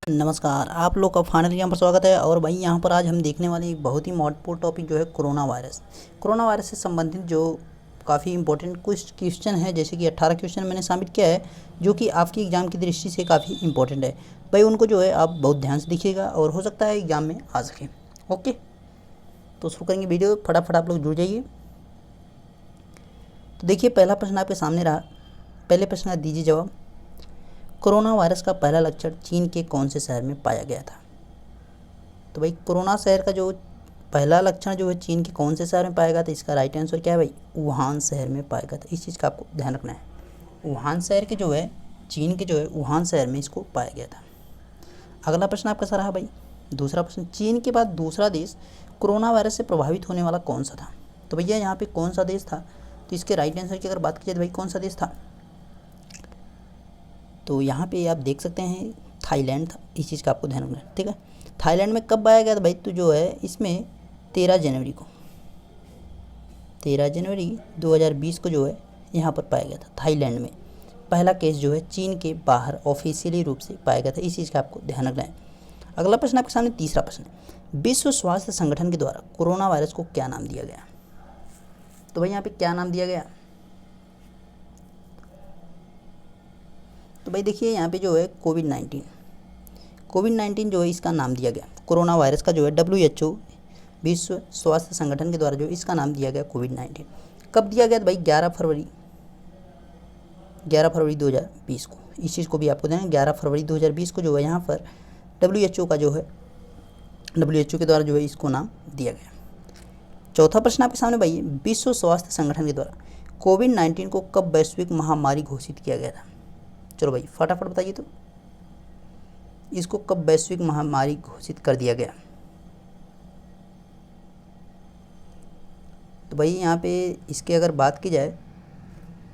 नमस्कार, आप लोग का फाइनली यहाँ पर स्वागत है। और भाई यहाँ पर आज हम देखने वाले एक बहुत ही महत्वपूर्ण टॉपिक जो है कोरोना वायरस से संबंधित जो काफ़ी इंपॉर्टेंट कुछ क्वेश्चन है, जैसे कि 18 क्वेश्चन मैंने शामिल किया है जो कि आपकी एग्ज़ाम की दृष्टि से काफ़ी इंपॉर्टेंट है। भाई उनको जो है आप बहुत ध्यान से देखिएगा और हो सकता है एग्ज़ाम में आ सके। ओके, तो शुरू करेंगे वीडियो, फटाफट आप लोग जुड़ जाइए। तो देखिए, पहला प्रश्न आपके सामने रहा। पहले प्रश्न का दीजिए जवाब। कोरोना वायरस का पहला लक्षण चीन के कौन से शहर में पाया गया था? तो भाई कोरोना शहर का जो पहला लक्षण जो है चीन के कौन से शहर में पाया गया था, इसका राइट आंसर क्या है भाई? वुहान शहर में पाया गया था। इस चीज़ का आपको ध्यान रखना है। वुहान शहर के जो है चीन के जो है वुहान शहर में इसको पाया गया था। अगला प्रश्न आपका सा रहा भाई, दूसरा प्रश्न, चीन के बाद दूसरा देश कोरोना वायरस से प्रभावित होने वाला कौन सा था? तो भैया यहाँ पे कौन सा देश था? तो इसके राइट आंसर की अगर बात की जाए तो भाई कौन सा देश था? तो यहाँ पे आप देख सकते हैं थाईलैंड था। इस चीज़ का आपको ध्यान रखना है, ठीक है। थाईलैंड में कब पाया गया था भाई? तो जो है इसमें 13 जनवरी 2020 को जो है यहाँ पर पाया गया था थाईलैंड में। पहला केस जो है चीन के बाहर ऑफिशियली रूप से पाया गया था। इस चीज़ का आपको ध्यान रखना है। अगला प्रश्न आपके सामने तीसरा प्रश्न है, विश्व स्वास्थ्य संगठन के द्वारा कोरोना वायरस को क्या नाम दिया गया? तो भाई यहाँ पे क्या नाम दिया गया? तो भाई देखिए यहाँ पे जो है कोविड-19 जो है इसका नाम दिया गया। कोरोना वायरस का जो है WHO विश्व स्वास्थ्य संगठन के द्वारा जो इसका नाम दिया गया कोविड-19। कब दिया गया? तो भाई 11 फरवरी 2020 को। इस चीज़ को भी आपको देना, 11 फरवरी 2020 को जो है यहाँ पर WHO के द्वारा जो है इसको नाम दिया गया। चौथा प्रश्न आपके सामने भाई, विश्व स्वास्थ्य संगठन के द्वारा कोविड-19 को कब वैश्विक महामारी घोषित किया गया था? चलो भाई फटाफट बताइए, तो इसको कब वैश्विक महामारी घोषित कर दिया गया? तो भाई यहाँ पे इसके अगर बात की जाए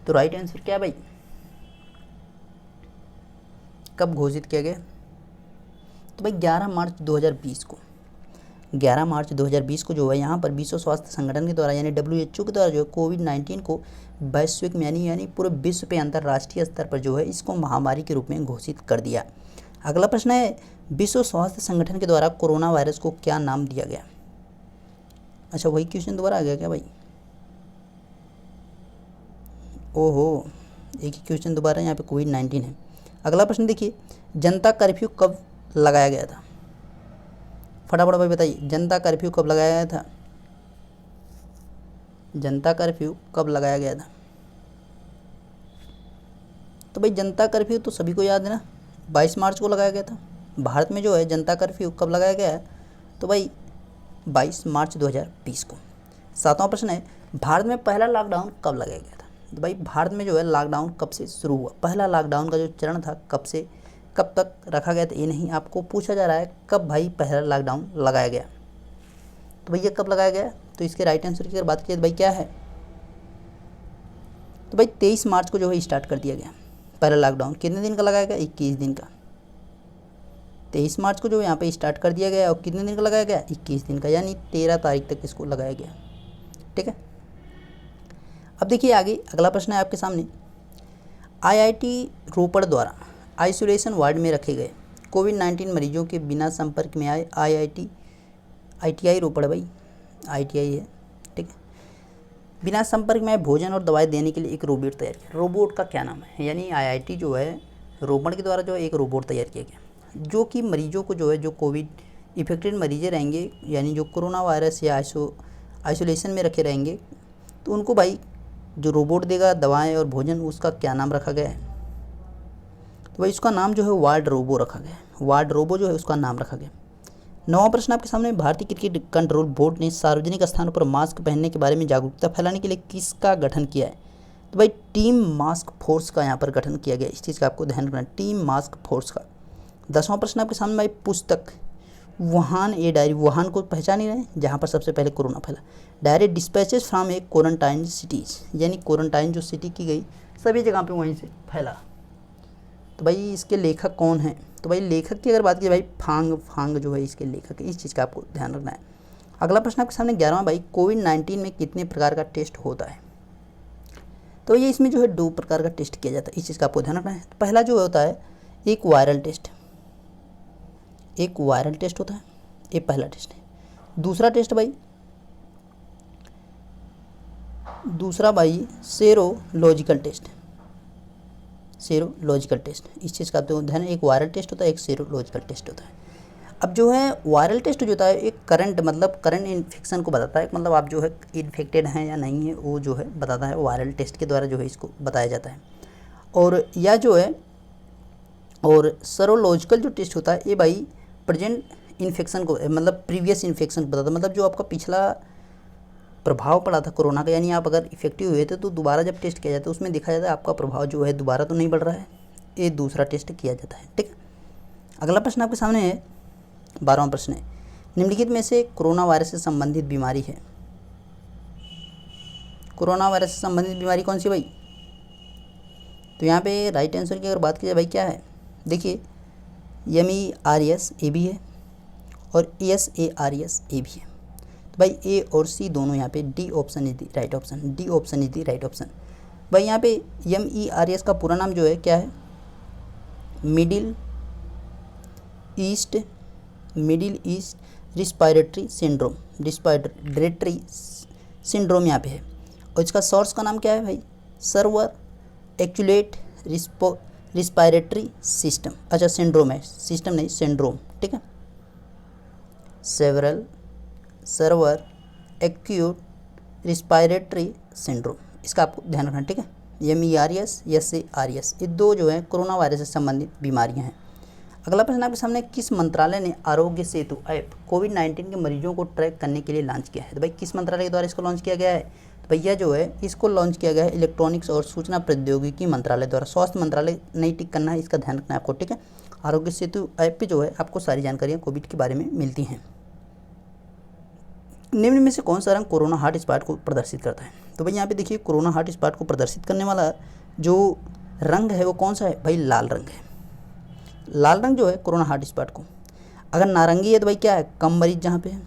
तो राइट आंसर क्या है भाई? कब घोषित किया गया? तो भाई 11 मार्च 2020 को। 11 मार्च 2020 को जो है यहाँ पर विश्व स्वास्थ्य संगठन के द्वारा यानी WHO के द्वारा जो है कोविड-19 को वैश्विक यानी पूरे विश्व पे अंतर्राष्ट्रीय स्तर पर जो है इसको महामारी के रूप में घोषित कर दिया। अगला प्रश्न है, विश्व स्वास्थ्य संगठन के द्वारा कोरोना वायरस को क्या नाम दिया गया? अच्छा, वही क्वेश्चन दोबारा आ गया क्या भाई? ओहो, एक ही क्वेश्चन दोबारा, यहाँ पे कोविड-19 है। अगला प्रश्न देखिए, जनता कर्फ्यू कब लगाया गया था? फटाफट भाई बताइए, जनता कर्फ्यू कब लगाया गया था? जनता कर्फ्यू कब लगाया गया था? तो भाई जनता कर्फ्यू तो सभी को याद है ना, 22 मार्च को लगाया गया था। भारत में जो है जनता कर्फ्यू कब लगाया गया है? तो भाई 22 मार्च 2020 को। सातवां प्रश्न है, भारत में पहला लॉकडाउन कब लगाया गया था? तो भाई भारत में जो है लॉकडाउन कब से शुरू हुआ? पहला लॉकडाउन का जो चरण था कब से कब तक रखा गया था, ये नहीं आपको पूछा जा रहा है कब भाई पहला लॉकडाउन लगाया गया। तो भैया कब लगाया गया? तो इसके राइट आंसर की अगर बात की तो भाई क्या है? तो भाई 23 मार्च को जो है स्टार्ट कर दिया गया पहला लॉकडाउन। कितने दिन का लगाया गया? 21 दिन का। 23 मार्च को जो यहाँ पे स्टार्ट कर दिया गया और कितने दिन का लगाया गया? 21 दिन का, यानी 13 तारीख तक इसको लगाया गया। ठीक है, अब देखिए आगे अगला प्रश्न है आपके सामने, IIT रोपड़ द्वारा आइसोलेशन वार्ड में रखे गए कोविड-19 मरीजों के बिना संपर्क में आए IIT रोपड़ भाई IIT है, ठीक है, बिना संपर्क में आए भोजन और दवाई देने के लिए एक रोबोट तैयार किया। रोबोट का क्या नाम है? यानी IIT जो है रोपड़ के द्वारा जो है एक रोबोट तैयार किया गया जो कि मरीजों को जो है जो कोविड इफेक्टेड मरीज़ें रहेंगे यानी जो कोरोना वायरस या आइसोलेशन में रखे रहेंगे, तो उनको भाई जो रोबोट देगा दवाएं और भोजन, उसका क्या नाम रखा गया है? तो भाई उसका नाम जो है वार्ड रोबो रखा गया है। वार्ड रोबो जो है उसका नाम रखा गया। नौवां प्रश्न आपके सामने, भारतीय क्रिकेट कंट्रोल बोर्ड ने सार्वजनिक स्थानों पर मास्क पहनने के बारे में जागरूकता फैलाने के लिए किसका गठन किया है? तो भाई टीम मास्क फोर्स का यहाँ पर गठन किया गया। इस चीज़ का आपको ध्यान रखना, टीम मास्क फोर्स का। 10वां प्रश्न आपके सामने भाई, पुस्तक वुहान ए डायरी, वुहान को पहचान ही रहे जहाँ पर सबसे पहले कोरोना फैला। Diary dispatches from a quarantine cities, यानी क्वारंटाइन जो सिटी की गई सभी जगह पे वहीं से फैला। तो भाई इसके लेखक कौन हैं? तो भाई लेखक की अगर बात की भाई फांग जो है इसके लेखक है। इस चीज़ का आपको ध्यान रखना है। अगला प्रश्न आपके सामने 11वां भाई, कोविड-19 में कितने प्रकार का टेस्ट होता है? तो ये इसमें जो है 2 प्रकार का टेस्ट किया जाता है। इस चीज़ का आपको ध्यान रखना है। तो पहला जो होता है एक वायरल टेस्ट, एक वायरल टेस्ट होता है, ये पहला टेस्ट है। दूसरा भाई सेरोलॉजिकल टेस्ट है। सेरोलॉजिकल टेस्ट इस चीज़ का तो ध्यान, एक वायरल टेस्ट होता है, एक सेरोलॉजिकल टेस्ट होता है। अब जो है वायरल टेस्ट जो होता है एक करंट इन्फेक्शन को बताता है, मतलब आप जो है इन्फेक्टेड हैं या नहीं है वो जो है बताता है, वायरल टेस्ट के द्वारा जो है इसको बताया जाता है। और या जो है और सेरोलॉजिकल जो टेस्ट होता है ये भाई प्रेजेंट इन्फेक्शन को मतलब प्रीवियस इन्फेक्शन को बताता है, मतलब जो आपका पिछला प्रभाव पड़ा था कोरोना का, यानी आप अगर इफेक्टिव हुए थे तो दोबारा जब टेस्ट किया जाता है उसमें दिखाया जाता है आपका प्रभाव जो है दोबारा तो नहीं बढ़ रहा है, ये दूसरा टेस्ट किया जाता है। ठीक है, अगला प्रश्न आपके सामने है, 12वां प्रश्न है, निम्नलिखित में से कोरोना वायरस से संबंधित बीमारी है। कोरोना वायरस से संबंधित बीमारी कौन सी भाई? तो यहाँ पे राइट आंसर की अगर बात की जाए भाई क्या है, देखिए MERS ए भी है और SARS ए भी है। तो भाई ए और सी दोनों यहाँ पे D option is the right option, D option is the right option. भाई यहाँ पे MERS का पूरा नाम जो है क्या है, मिडिल ईस्ट रिस्पायरेटरी सिंड्रोम यहाँ पे है। और इसका सोर्स का नाम क्या है भाई, सर्वर एक्चुलेट रिस्पायरेटरी सिस्टम, अच्छा सिंड्रोम है, सिस्टम नहीं सिंड्रोम। ठीक है, सर्वर एक्यूट रिस्पायरेटरी सिंड्रोम, इसका आपको ध्यान रखना। ठीक है, MERS SARS ये दो जो है कोरोना वायरस से संबंधित बीमारियां हैं। अगला प्रश्न आपके सामने, किस मंत्रालय ने आरोग्य सेतु ऐप कोविड-19 के मरीजों को ट्रैक करने के लिए लॉन्च किया है? तो भाई किस मंत्रालय के द्वारा इसको लॉन्च किया गया है? तो भैया जो है इसको लॉन्च किया गया है इलेक्ट्रॉनिक्स और सूचना प्रौद्योगिकी मंत्रालय द्वारा। स्वास्थ्य मंत्रालय नहीं टिक करना है, इसका ध्यान रखना है आपको। ठीक है, आरोग्य सेतु ऐप पे जो है आपको सारी जानकारियाँ कोविड के बारे में मिलती हैं। निम्न में से कौन सा रंग कोरोना हॉट स्पॉट को प्रदर्शित करता है? तो भाई यहाँ पे देखिए कोरोना हॉट स्पॉट को प्रदर्शित करने वाला जो रंग है वो कौन सा है भाई, लाल रंग है। लाल रंग जो है कोरोना हॉट स्पॉट को, अगर नारंगी है तो भाई क्या है, कम मरीज जहाँ पे है,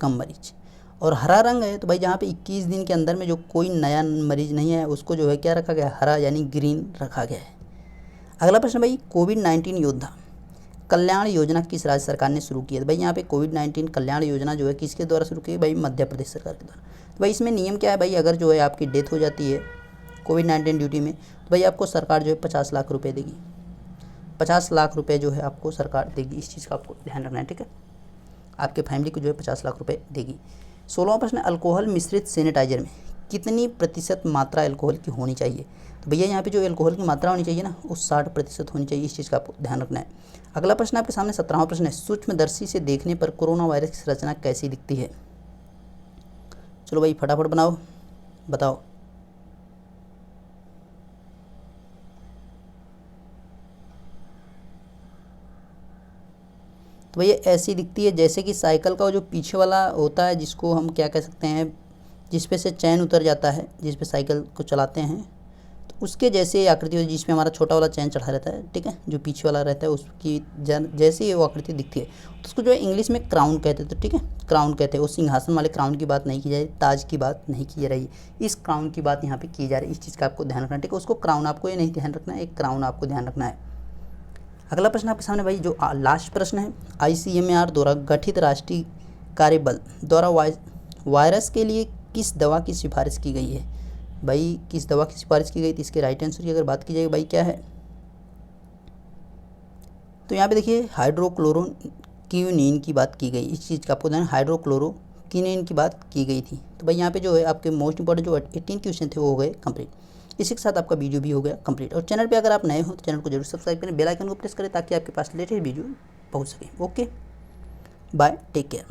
कम मरीज। और हरा रंग है तो भाई जहाँ पे 21 दिन के अंदर में जो कोई नया मरीज नहीं है उसको जो है क्या रखा गया है, हरा यानी ग्रीन रखा गया है। अगला प्रश्न भाई, कोविड-19 योद्धा कल्याण योजना किस राज्य सरकार ने शुरू की है? तो भाई यहाँ पे कोविड-19 कल्याण योजना जो है किसके द्वारा शुरू की है भाई, मध्य प्रदेश सरकार के द्वारा। तो भाई इसमें नियम क्या है भाई, अगर जो है आपकी डेथ हो जाती है कोविड-19 ड्यूटी में तो भाई आपको सरकार जो है 50 लाख रुपये देगी, 50 लाख रुपये जो है आपको सरकार देगी, इस चीज़ का आपको ध्यान रखना है। ठीक है, आपके फैमिली को जो है 50 लाख रुपये देगी। 16वां प्रश्न, अल्कोहल मिश्रित सैनिटाइजर में कितनी प्रतिशत मात्रा अल्कोहल की होनी चाहिए? तो भैया यहाँ पे जो अल्कोहल की मात्रा होनी चाहिए ना वो 60% होनी चाहिए, इस चीज़ का आपको ध्यान रखना है। अगला प्रश्न आपके सामने 17वां प्रश्न है, सूक्ष्मदर्शी से देखने पर कोरोना वायरस की रचना कैसी दिखती है? चलो भाई फटाफट बताओ। तो भैया ऐसी दिखती है जैसे कि साइकिल का जो पीछे वाला होता है जिसको हम क्या कह सकते हैं, जिस पे से चैन उतर जाता है, जिस पे साइकिल को चलाते हैं, तो उसके जैसे आकृति होती है जिसमें हमारा छोटा वाला चैन चढ़ा रहता है। ठीक है, जो पीछे वाला रहता है उसकी जैसे ही वो आकृति दिखती है तो उसको जो है इंग्लिश में क्राउन कहते हैं। तो ठीक है, क्राउन कहते हैं। वो सिंहासन वाले क्राउन की बात नहीं की जाए, ताज की बात नहीं की जा रही, इस क्राउन की बात यहाँ पे की जा रही है, इस चीज़ का आपको ध्यान रखना है। ठीक है, उसको क्राउन आपको ये नहीं ध्यान रखना है, एक क्राउन आपको ध्यान रखना है। अगला प्रश्न आपके सामने भाई जो लास्ट प्रश्न है, ICMR द्वारा गठित राष्ट्रीय कार्यबल द्वारा वायरस के लिए किस दवा की सिफारिश की गई है? भाई किस दवा की सिफारिश की गई थी, इसके राइट आंसर की अगर बात की जाए भाई क्या है, तो यहाँ पे देखिए हाइड्रोक्लोरोक्विनीन की बात की गई, इस चीज़ का आपको ध्यान, हाइड्रोक्लोरोक्विनीन की बात की गई थी। तो भाई यहाँ पे जो है आपके मोस्ट इंपॉर्टेंट जो 18 क्वेश्चन थे वो हो गए कंप्लीट। इसी के साथ आपका वीडियो भी हो गया कंप्लीट। और चैनल पे अगर आप नए हो तो चैनल को जरूर सब्सक्राइब करें, बेल आइकन को प्रेस करें ताकि आपके पास लेटेस्ट वीडियो पहुँच सके। Okay, bye, take care.